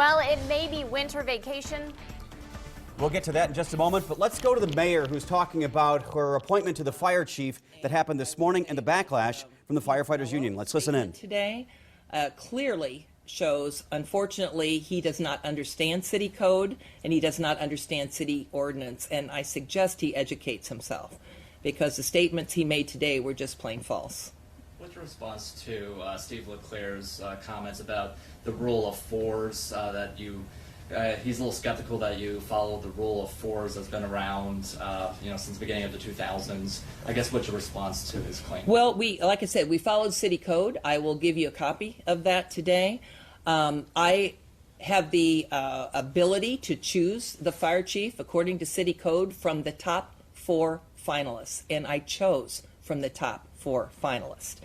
Well, it may be winter vacation. We'll get to that in just a moment, but let's go to the mayor who's talking about her appointment to the fire chief that happened this morning and the backlash from the firefighters union. Let's listen in. Today clearly shows, unfortunately, he does not understand city code and he does not understand city ordinance, and I suggest he educates himself because the statements he made today were just plain false. What's your response to Steve Leclerc's comments about the rule of fours, that he's a little skeptical that you follow the rule of fours that's been around since the beginning of the 2000s. I guess what's your response to his claim? Well, like I said, we followed city code. I will give you a copy of that today. I have the ability to choose the fire chief according to city code from the top 4 finalists, and I chose from the top 4 finalists.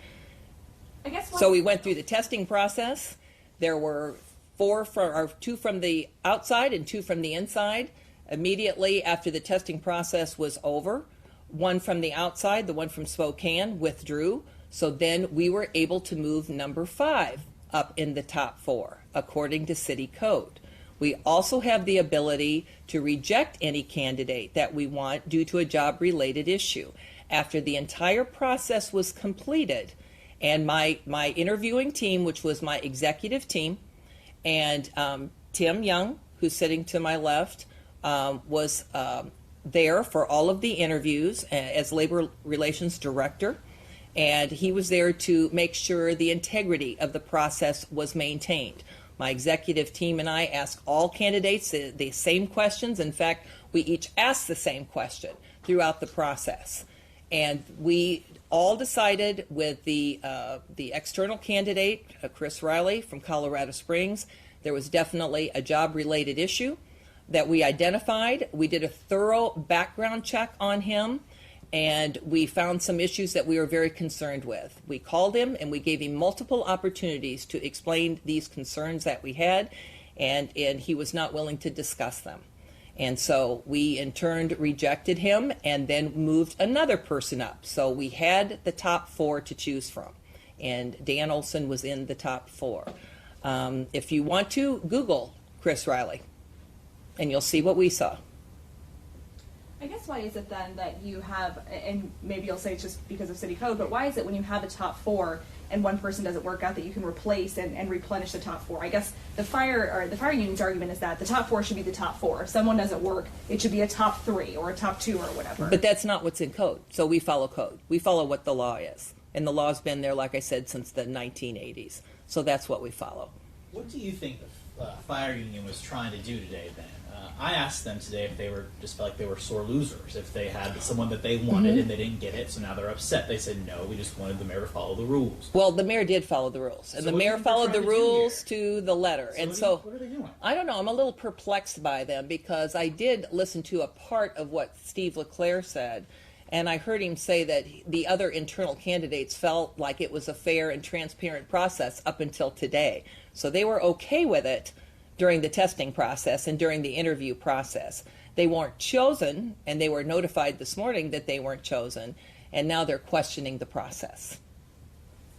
So we went through the testing process. There were 2 from the outside and 2 from the inside. Immediately after the testing process was over, 1 from the outside, the one from Spokane, withdrew. So then we were able to move number 5 up in the top 4 according to city code. We also have the ability to reject any candidate that we want due to a job-related issue. After the entire process was completed, and my interviewing team, which was my executive team, and Tim Young, who's sitting to my left, was there for all of the interviews as labor relations director, and he was there to make sure the integrity of the process was maintained. My executive team and I asked all candidates the same questions. In fact, we each asked the same question throughout the process. And we all decided with the external candidate, Chris Riley from Colorado Springs, there was definitely a job-related issue that we identified. We did a thorough background check on him, and we found some issues that we were very concerned with. We called him and we gave him multiple opportunities to explain these concerns that we had, and he was not willing to discuss them. And so we in turn rejected him and then moved another person up. So we had the top 4 to choose from, and Dan Olson was in the top 4. If you want to, Google Chris Riley and you'll see what we saw. I guess why is it then that you have, and maybe you'll say it's just because of city code, but why is it when you have a top 4 and one person doesn't work out that you can replace and replenish the top 4? I guess the fire union's argument is that the top 4 should be the top 4. If someone doesn't work, it should be a top 3 or a top 2 or whatever. But that's not what's in code. So we follow code. We follow what the law is. And the law's been there, like I said, since the 1980s. So that's what we follow. What do you think the fire union was trying to do today then? I asked them today if they were just felt like they were sore losers, if they had someone that they wanted and they didn't get it, so now they're upset. They said, no, we just wanted the mayor to follow the rules. Well, the mayor did follow the rules, and so the mayor followed the rules to the letter. So what are they doing? I don't know. I'm a little perplexed by them because I did listen to a part of what Steve Leclerc said, and I heard him say that the other internal candidates felt like it was a fair and transparent process up until today. So they were okay with it during the testing process and during the interview process. They weren't chosen, and they were notified this morning that they weren't chosen, and now they're questioning the process.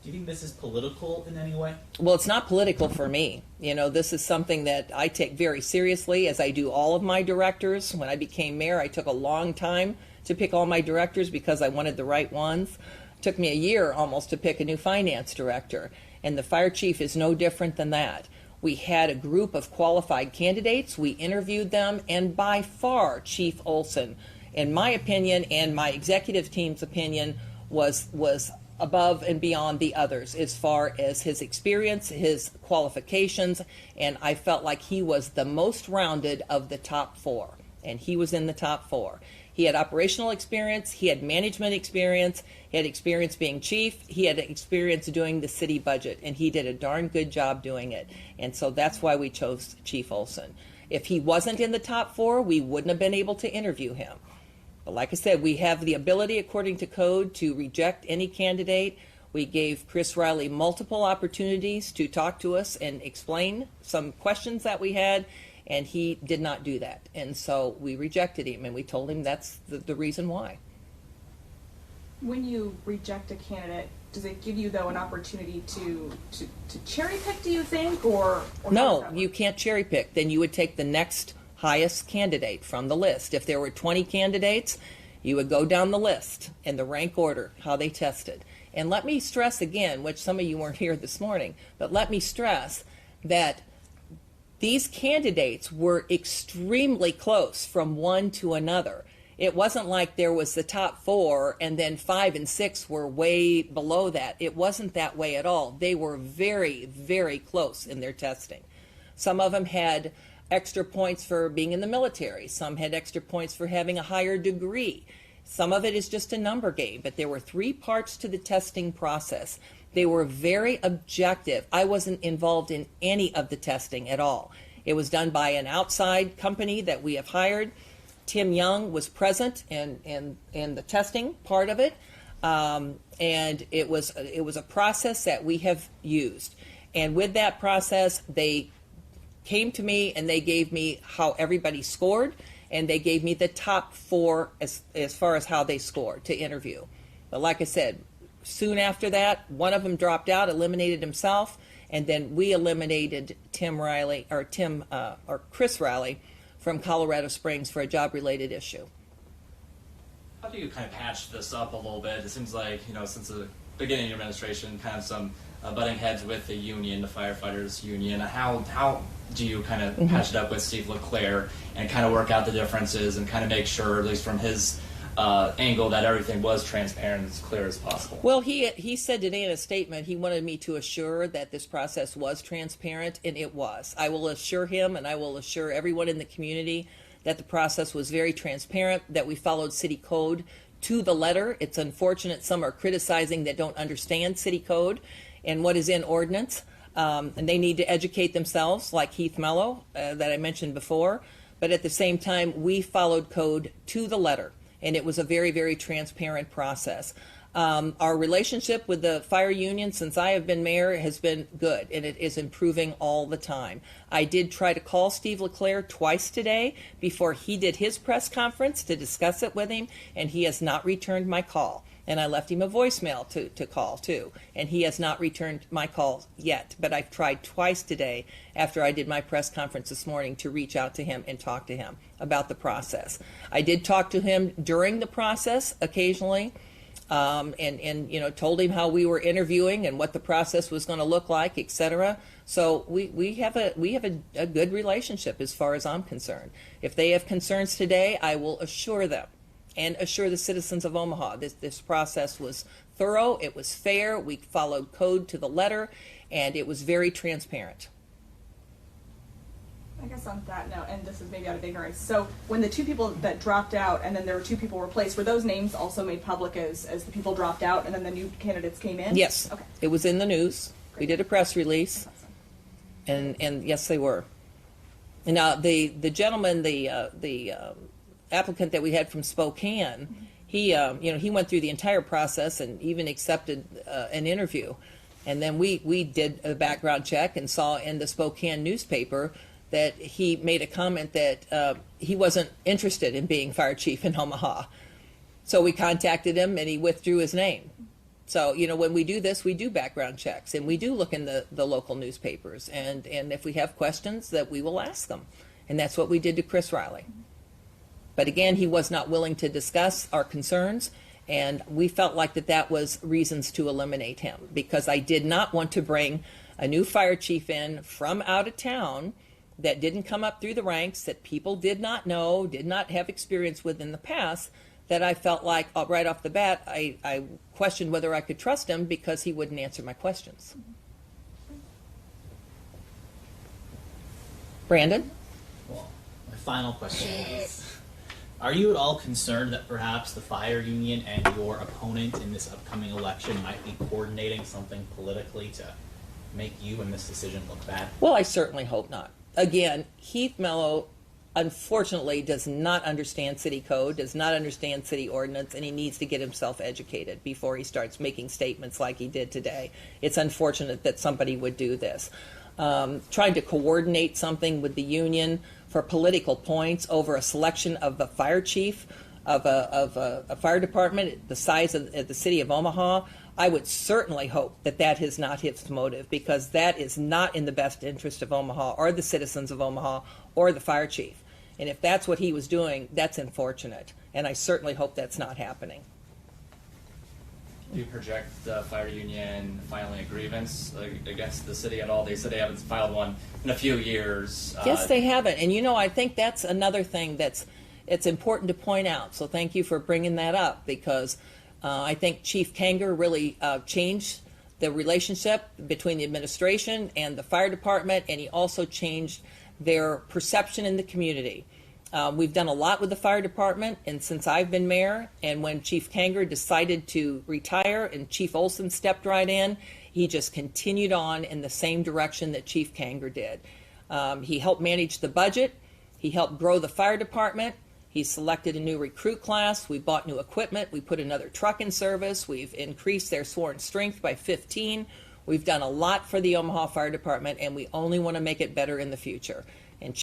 Do you think this is political in any way? Well, it's not political for me. You know, this is something that I take very seriously, as I do all of my directors. When I became mayor, I took a long time to pick all my directors because I wanted the right ones. It took me a year almost to pick a new finance director, and the fire chief is no different than that. We had a group of qualified candidates. We interviewed them, and by far, Chief Olson, in my opinion and my executive team's opinion, was above and beyond the others as far as his experience, his qualifications, and I felt like he was the most rounded of the top 4, and he was in the top 4. He had operational experience, he had management experience, he had experience being chief, he had experience doing the city budget, and he did a darn good job doing it. And so that's why we chose Chief Olson. If he wasn't in the top 4, we wouldn't have been able to interview him. But like I said, we have the ability, according to code, to reject any candidate. We gave Chris Riley multiple opportunities to talk to us and explain some questions that we had, and he did not do that. And so we rejected him, and we told him that's the reason why. When you reject a candidate, does it give you though an opportunity to cherry pick? Do you think, or how does No, that you work? can't cherry pick. Then you would take the next highest candidate from the list. If there were 20 candidates, you would go down the list in the rank order, how they tested. And let me stress again, which some of you weren't here this morning, but let me stress that these candidates were extremely close from one to another. It wasn't like there was the top 4 and then 5 and 6 were way below that. It wasn't that way at all. They were very, very close in their testing. Some of them had extra points for being in the military. Some had extra points for having a higher degree. Some of it is just a number game, but there were 3 parts to the testing process. They were very objective. I wasn't involved in any of the testing at all. It was done by an outside company that we have hired. Tim Young was present in the testing part of it, and it was a process that we have used. And with that process, they came to me and they gave me how everybody scored, and they gave me the top 4 as far as how they scored to interview. But like I said, soon after that, one of them dropped out, eliminated himself, and then we eliminated Chris Riley from Colorado Springs for a job-related issue. How do you kind of patch this up a little bit? It seems like, since the beginning of your administration, kind of some butting heads with the union, the firefighters union. How do you kind of patch it up with Steve LeClaire and kind of work out the differences and kind of make sure, at least from his angle, that everything was transparent and as clear as possible? Well, he said today in a statement he wanted me to assure that this process was transparent, and it was. I will assure him, and I will assure everyone in the community, that the process was very transparent, that we followed city code to the letter. It's unfortunate some are criticizing that don't understand city code and what is in ordinance, and they need to educate themselves, like Heath Mello that I mentioned before. But at the same time, we followed code to the letter, and it was a very, very transparent process. Our relationship with the fire union since I have been mayor has been good, and it is improving all the time. I did try to call Steve LeClaire twice today before he did his press conference to discuss it with him, and he has not returned my call. And I left him a voicemail to call too, and he has not returned my call yet. But I've tried twice today after I did my press conference this morning to reach out to him and talk to him about the process. I did talk to him during the process occasionally, and told him how we were interviewing and what the process was going to look like, etc. So we have a good relationship as far as I'm concerned. If they have concerns today, I will assure them and assure the citizens of Omaha this process was thorough, it was fair, we followed code to the letter, and it was very transparent. I guess on that note, and this is maybe out of ignorance, so when the 2 people that dropped out and then there were 2 people replaced, were those names also made public as the people dropped out and then the new candidates came in? Yes. Okay. It was in the news. We did a press release, Awesome. and yes, they were. And now the gentleman, the applicant that we had from Spokane, he went through the entire process and even accepted an interview, and then we did a background check and saw in the Spokane newspaper that he made a comment that he wasn't interested in being fire chief in Omaha. So we contacted him and he withdrew his name. So, when we do this, we do background checks and we do look in the local newspapers. And if we have questions, that we will ask them. And that's what we did to Chris Riley. But again, he was not willing to discuss our concerns. And we felt like that was reasons to eliminate him, because I did not want to bring a new fire chief in from out of town that didn't come up through the ranks, that people did not know, did not have experience with in the past, that I felt like right off the bat, I questioned whether I could trust him because he wouldn't answer my questions. Brandon? Well, my final question is, are you at all concerned that perhaps the fire union and your opponent in this upcoming election might be coordinating something politically to make you and this decision look bad? Well, I certainly hope not. Again, Heath Mello, unfortunately, does not understand city code, does not understand city ordinance, and he needs to get himself educated before he starts making statements like he did today. It's unfortunate that somebody would do this. Trying to coordinate something with the union for political points over a selection of the fire chief of a fire department the size of the city of Omaha, I would certainly hope that that is not his motive, because that is not in the best interest of Omaha or the citizens of Omaha or the fire chief. And if that's what he was doing, that's unfortunate. And I certainly hope that's not happening. Do you project the fire union filing a grievance against the city at all? They said they haven't filed one in a few years. Yes, they haven't. And I think that's another thing it's important to point out. So thank you for bringing that up, because I think Chief Kanger really changed the relationship between the administration and the fire department, and he also changed their perception in the community. We've done a lot with the fire department, and since I've been mayor, and when Chief Kanger decided to retire and Chief Olson stepped right in, he just continued on in the same direction that Chief Kanger did. He helped manage the budget. He helped grow the fire department. He selected a new recruit class. We bought new equipment. We put another truck in service. We've increased their sworn strength by 15. We've done a lot for the Omaha Fire Department, and we only want to make it better in the future.